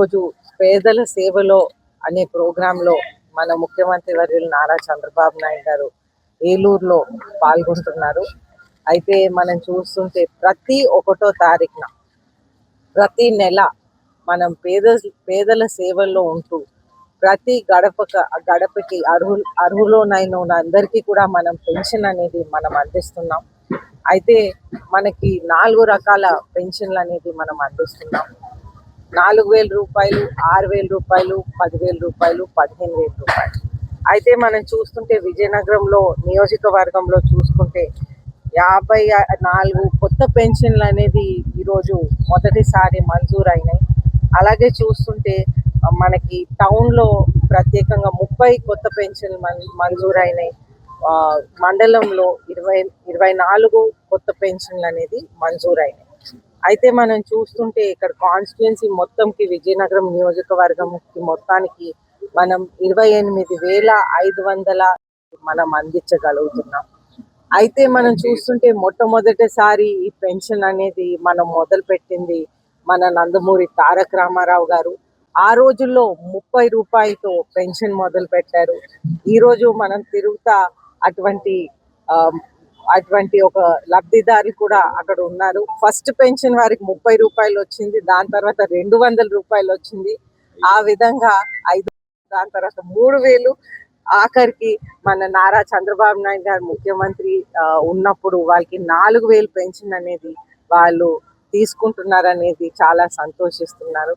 ఈరోజు పేదల సేవలో అనే ప్రోగ్రాంలో మన ముఖ్యమంత్రి వర్యులు నారా చంద్రబాబు నాయుడు గారు ఏలూరులో పాల్గొంటున్నారు. అయితే మనం చూస్తుంటే ప్రతి 1వ తారీఖున ప్రతి నెల మనం పేదల సేవల్లో ఉంటూ ప్రతి గడపకి అర్హులోనైన అందరికీ కూడా మనం పెన్షన్ అనేది మనం అందిస్తున్నాం. అయితే మనకి 4 రకాల పెన్షన్లు అనేది మనం అందిస్తున్నాం. 4,000 రూపాయలు, 6,000 రూపాయలు, 10,000 రూపాయలు, 15,000 రూపాయలు. అయితే మనం చూస్తుంటే విజయనగరంలో నియోజకవర్గంలో చూసుకుంటే 54 కొత్త పెన్షన్లు అనేది ఈరోజు మొదటిసారి మంజూరైనాయి. అలాగే చూస్తుంటే మనకి టౌన్లో ప్రత్యేకంగా 30 కొత్త పెన్షన్లు మంజూరైనాయి. మండలంలో 24 కొత్త పెన్షన్లు అనేది మంజూరైనాయి. అయితే మనం చూస్తుంటే ఇక్కడ కాన్స్టిట్యుయెన్సీ మొత్తంకి విజయనగరం నియోజకవర్గంకి మొత్తానికి మనం 28,500 మనం అందించగలుగుతున్నాం. అయితే మనం చూస్తుంటే మొట్టమొదటిసారి ఈ పెన్షన్ అనేది మనం మొదలుపెట్టింది మన నందమూరి తారక రామారావు గారు. ఆ రోజుల్లో 30 రూపాయలతో పెన్షన్ మొదలు పెట్టారు. ఈరోజు మనం తిరుగుతా అటువంటి ఒక లబ్ధిదారులు కూడా అక్కడ ఉన్నారు. ఫస్ట్ పెన్షన్ వారికి 30 రూపాయలు వచ్చింది, దాని తర్వాత 200 రూపాయలు వచ్చింది, ఆ విధంగా 5, దాని తర్వాత 3,000, ఆఖరికి మన నారా చంద్రబాబు నాయుడు గారు ముఖ్యమంత్రి ఉన్నప్పుడు వాళ్ళకి 4,000 పెన్షన్ అనేది వాళ్ళు తీసుకుంటున్నారనేది చాలా సంతోషిస్తున్నారు.